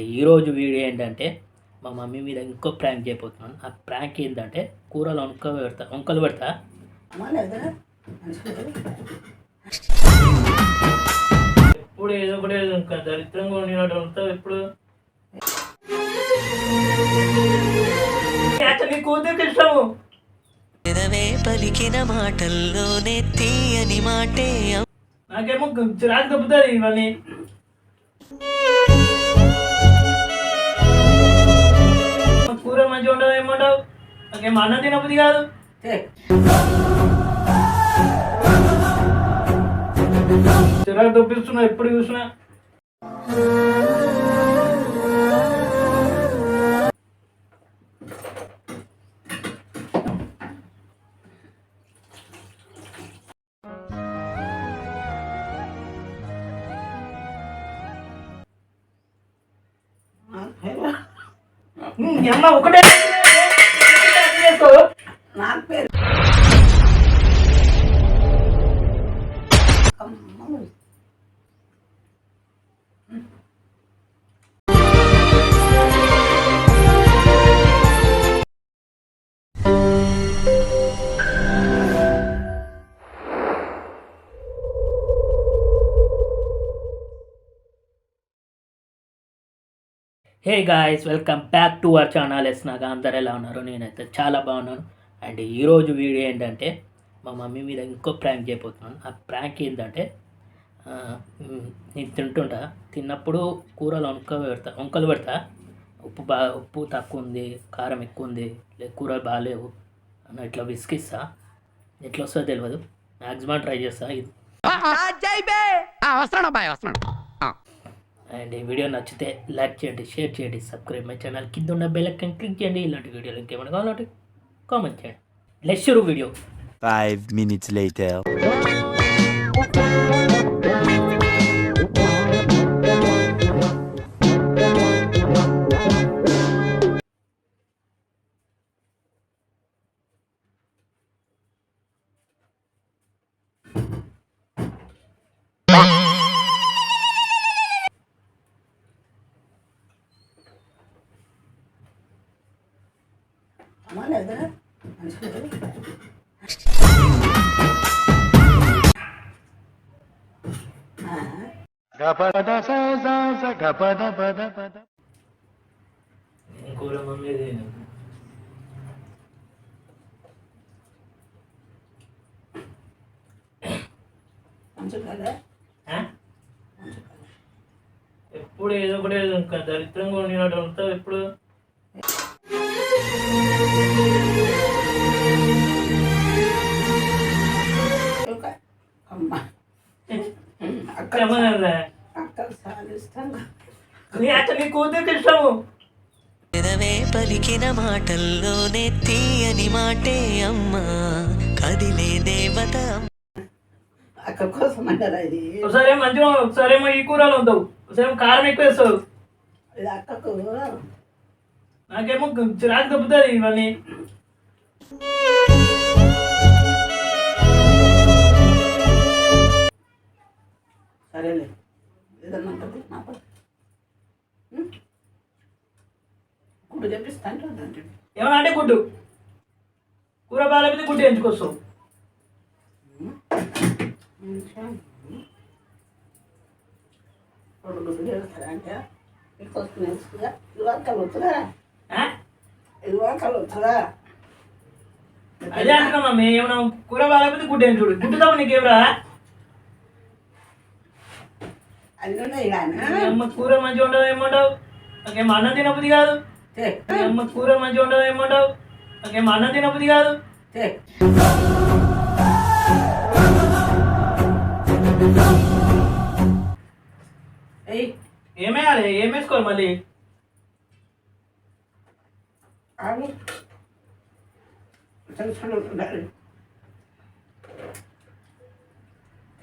ఈరోజు వీడియో ఏంటంటే మా మమ్మీ మీద ఇంకో ప్రాంక్ చేయబోతున్నాను. ఆ ప్రాంక్ ఏంటంటే కూరలో వంకలు పెడతా ఎప్పుడు ఏదో ఒకటి దరిద్రంగా వండినట్టు వండుతావు. ఎప్పుడు నీ కూతురికి ఇష్టము పలికిన మాటల్లోనే తీయని మాటే నాకేమో చిరాకు తప్పుతుంది ఇవన్నీ. కూర మంచిగా ఉండవు ఏముండవు, నాకేం అన్నం తినబుద్ధి కాదు. చిరాకు తప్పిస్తున్నా ఎప్పుడు చూసినా. ఒకటే నా పేరు hey guys, welcome back to our channel. Naga అందరు ఎలా ఉన్నారు? నేనైతే చాలా బాగున్నాను. అండ్ ఈరోజు వీడియో ఏంటంటే మా మమ్మీ మీద ఇంకో ప్రాంక్ చేయబోతున్నాను. ఆ ప్రాంక్ ఏంటంటే నేను తిన్నప్పుడు కూరలో వంకలు పెడతా. ఉప్పు తక్కువ ఉంది, కారం ఎక్కువ ఉంది, కూర బాగాలేవు అని ఇట్లా విసిగిస్తా. ఎట్లా వస్తుందో తెలియదు, మ్యాక్సిమం ట్రై చేస్తా. అండ్ ఈ వీడియో నచ్చితే లైక్ చేయండి, షేర్ చేయండి, సబ్స్క్రైబ్ మై ఛానల్. కింద ఉన్న బెల్ ఐకాన్ క్లిక్ చేయండి. ఇలాంటి వీడియోలు ఇంకేమైనా కావాలంటే కామెంట్ చేయండి. Let's sure video. 5 minutes later. కూర మమ్మీ ఎప్పుడు ఏదో ఒకటి దరిద్రంగా వండినట్టు వండుతావు. ఎప్పుడు నీ కూతురికి ఇష్టము పలికిన మాటల్లోనే తీయని మాటే అమ్మ కదిలే దేవత. అక్క కోసం అంటారా ఇది? ఒకసారి మంచిగా, ఒకసారేమో ఈ కూరలు వద్దావు, ఒకసారి కారం ఎక్కువ వేస్తావు. అక్కకు నాకేమో చిరాకు తప్పుతుంది ఇవన్నీ. సరేలే, ఏదన్నా ఉంటుంది నా గుడ్డు చెప్పిస్తా అంటే ఏమన్నా అంటే గుడ్డు కూర బాగాలేకపోతే గుడ్డు ఎంచుకొస్తావు. రెండు గుడ్డు చేస్తారా అంటే వస్తుంది ఇదివరకలు వస్తుందా? ఇదివరకలు వస్తుందా? అదే అంటున్నా మమ్మీ, ఏమన్నా కూర బాగాలేకపోతే గుడ్డు ఏం చూడు. గుడ్డు తప్ప నీకేమరా? అన్నీ ఉన్నాయి కానీ అమ్మ కూర మంచిగా ఉండవు ఏమంటావు, నాకేం అన్నం తినబుద్ధి కాదు. అమ్మ కూర మంచిగా ఉండవు ఏమంటావు, నాకేం అన్నం తినబుద్ధి కాదు. ఏమేయాలి? ఏం వేసుకోవాలి మళ్ళీ?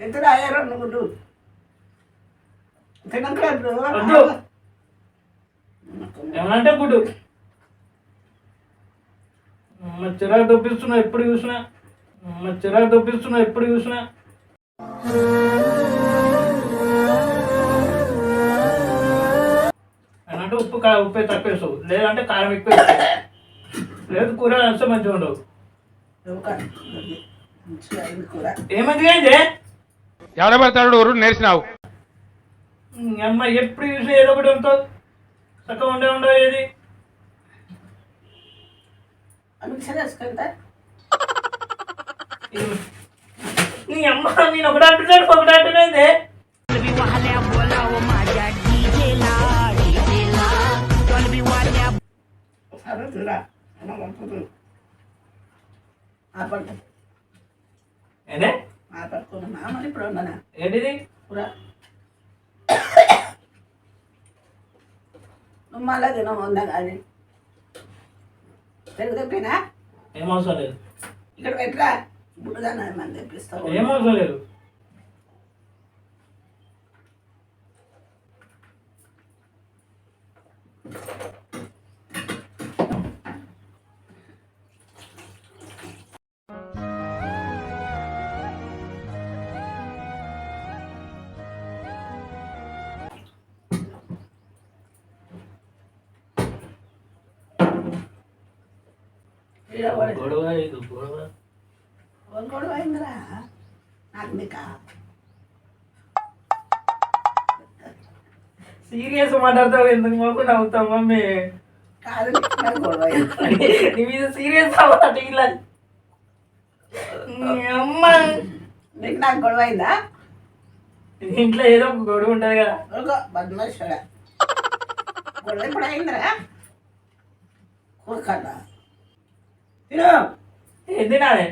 ఎంత అయ్యారు గుడ్డు ఏమనంటే గుడ్డు చిరాకు తప్పిస్తున్నా ఎప్పుడు చూసినా. అంటే ఉప్పు తక్కువ వేస్తావు, లేదంటే కారం ఎక్కువ వేస్తావు, లేదు కూర అంతా మంచిగా ఉండవు. మంచిగా అయింది కూర. ఏమంచిగా అయింది? ఎవడబడతాడు ఊరు నేర్చినావు. అమ్మ ఎప్పుడు చూసి ఏదో ఒకటి ఉంటుంది, చక్కగా ఉండవు ఏది. మిక్సర్ వేసుకుంటా. నీ అమ్మ నేను ఒకటి అంటున్నాను. సరే చూడా పంపుతుంది ఆపట్టు ఏదే ఆపట్టుకున్నా మరి ఇప్పుడు ఉన్నానా ఏంటిది కూర. నువ్వు మళ్ళా తినము ఉందా కానీ తెలుగు తెప్పినా ఏం అవసరం లేదు, ఇక్కడ పెట్టరా బుడ్డదాన్ని ఏమని తెప్పిస్తావు. ఏం అవసరం లేదు. గొడవ ఇది గొడవ గొడవ అయిందిరా నాకు నీకా సీరియస్ మాట్లాడతావు, ఎందుకు మాకు నవ్వుతావు మమ్మీ? కాదు నాకు గొడవ అయింది. నీ మీద సీరియస్ అవ్వట ఇలా అమ్మ. నీకు నాకు గొడవ అయిందా? ఇంట్లో ఏదో ఒక గొడవ ఉంటుంది కదా. బద్మాషుడా గొడవ ఎప్పుడు అయిందిరా? కూరకట తిను. ఏంది నాదే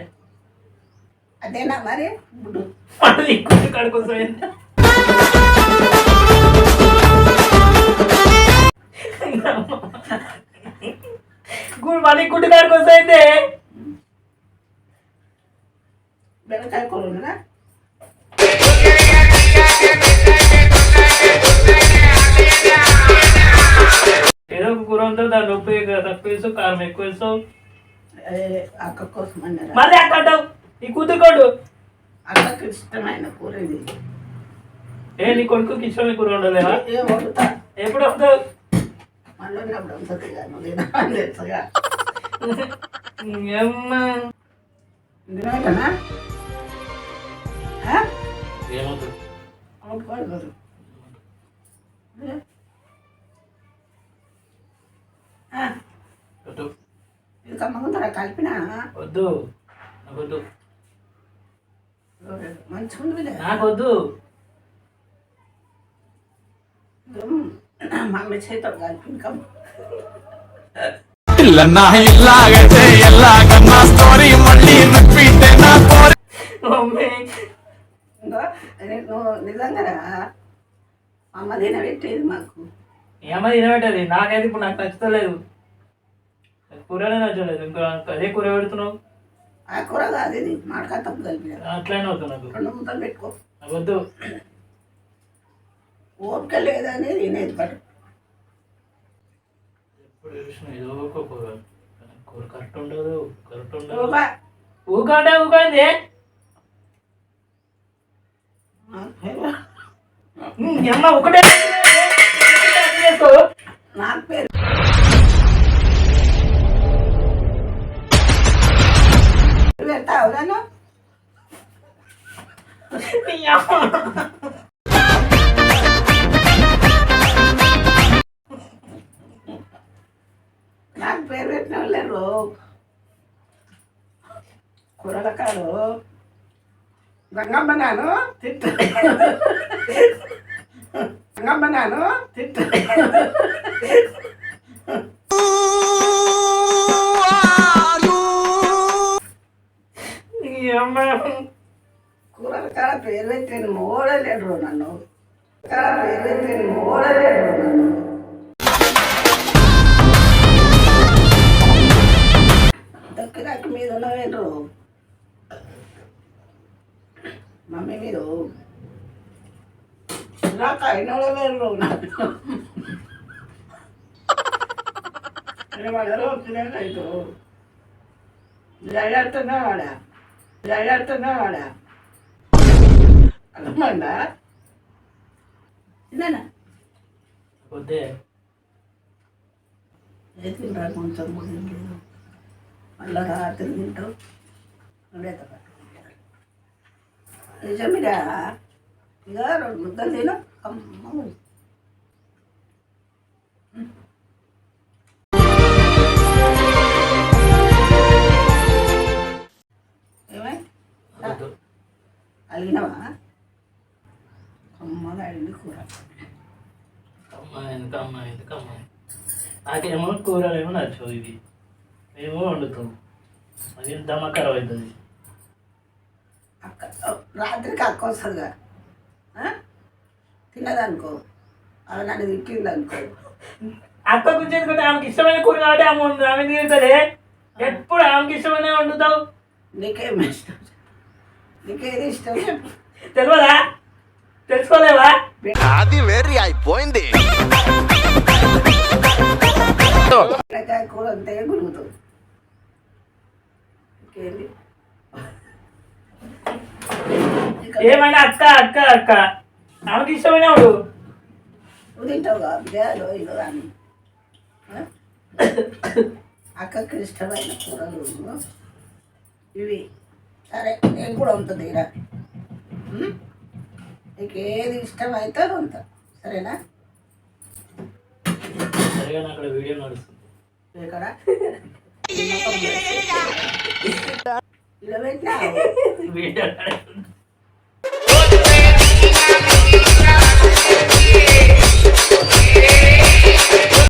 అదేనా మరి బుడ్డు మళ్ళీ కుట్టు కడుకొస్తాయి. మళ్ళీ కుట్టు కడుకొస్తాయింది. బెరకాయ కూర ఉన్నదా? ఏదో ఒక కూర ఉంటుంది, దాన్ని ఉప్పు తక్కువ వేస్తావు, కారం ఎక్కువ వేస్తావు. అక్క కోసం అన్నారా? మళ్ళీ అక్కంటావు నీ కూతురుకోడు. అక్కకి ఇష్టమైన కూర ఇది. నీ కొడుకుకి ఇష్టమైన కూర ఉండలేవా? ఏం వండుతా ఎప్పుడు వస్తావు? మళ్ళీ అప్పుడు ఉంటుంది నువ్వు తినగా తినవేనా? ఏమవుతుంది? అవును ఇది కమ్మకుంటారా కలిపినా? వద్దు నాకు వద్దు, మంచిగా ఉంది. నాకు వద్దు. మమ్మీ చేతో కలిపి కమ్మ మమ్మీ నువ్వు నిజంగా అమ్మ తినబెట్టేది మాకు. ఏమో తినబెట్టేది నాకైతే ఇప్పుడు నాకు నచ్చలేదు, కూరనే నచ్చలేదు. ఇంకా అదే కూర పెడుతున్నావు. ఆ కూర కాదు ఇది మాడకా తప్పు కలిపి అట్లనే అవుతుంది నాకు. 2 ముద్దలు పెట్టుకో. వద్దు, ఓపిక లేదని తినేది పట్టు. ఎప్పుడు చూసినా ఏదో ఒక కూర, కూర కరెక్ట్ ఉండదు, కరెక్ట్ ఉండదు. ఊబా. ఊకంటే ఊకంది. అమ్మ ఒకటే నాకు పేరు పెడతావు నన్ను. నాకు పేరు పెట్టిన వాళ్ళు కూరలకాడు గంగమ్మ నాను తిట్టు గంగమ్మ నాను తిట్టు. కూరలకాడ పేరు పెట్టిన మోడలేడు నన్ను. పేరు పెట్టిన మోడలేడు నన్ను. దక్కి మీద ఉన్నవేండ్రు మమ్మీ మీరు నాకు అయిన వాళ్ళు నాకు వాడారు తినేటైతు జయాడుతున్నా వాడా అర్థమండా తిన్నానా? వద్దే ఏ తింటా కొంచెం కూడా ఏం లేదు మళ్ళీ రాత్రి తింటావు లేత పట్టుకుంటారు నిజమిరా ఇక 2 ముద్దలు తిన అమ్మ ఏమై అలిగినవా అమ్మగా అడిగింది కూర ఎందుకమ్మా నాకేమో కూరలేమో నచ్చవు ఇవి మేము వండుతాం అది దమ్మకరం అవుతుంది అక్క రాత్రికి అక్క వస్తుందిగా తిన్నదనుకో అవి నన్ను తిట్టింది అనుకో అక్క గురించి ఎందుకంటే ఆమెకి ఇష్టమైన కూర కాబట్టి ఆమె తింటుంది ఎప్పుడు ఆమెకి ఇష్టమైన వండుతావు నీకేమి ఇష్టం నీకేది ఇష్టం చెప్పు తెలియదా తెలుసుకోలేవా అది వేరే అయిపోయింది. బెండకాయ కూర అంతే గురుగుతుంది ఇంకేంది ఏమైనా అక్క అక్క అక్క ఆమెకి ఇష్టమైన వాడు నువ్వు తింటావుగా బిర్యాలో ఇల్లు కానీ అక్కకి ఇష్టమైన కూరలు ఇవి సరే నేను కూడా ఉంటుంది ఇలా నీకు ఏది ఇష్టమైతే అది ఉంటా సరేనా సరిగా అక్కడ వీడియో నడుస్తుంది ఇక్కడ ఇలా పెట్టినా వీడియో నడుస్తుంది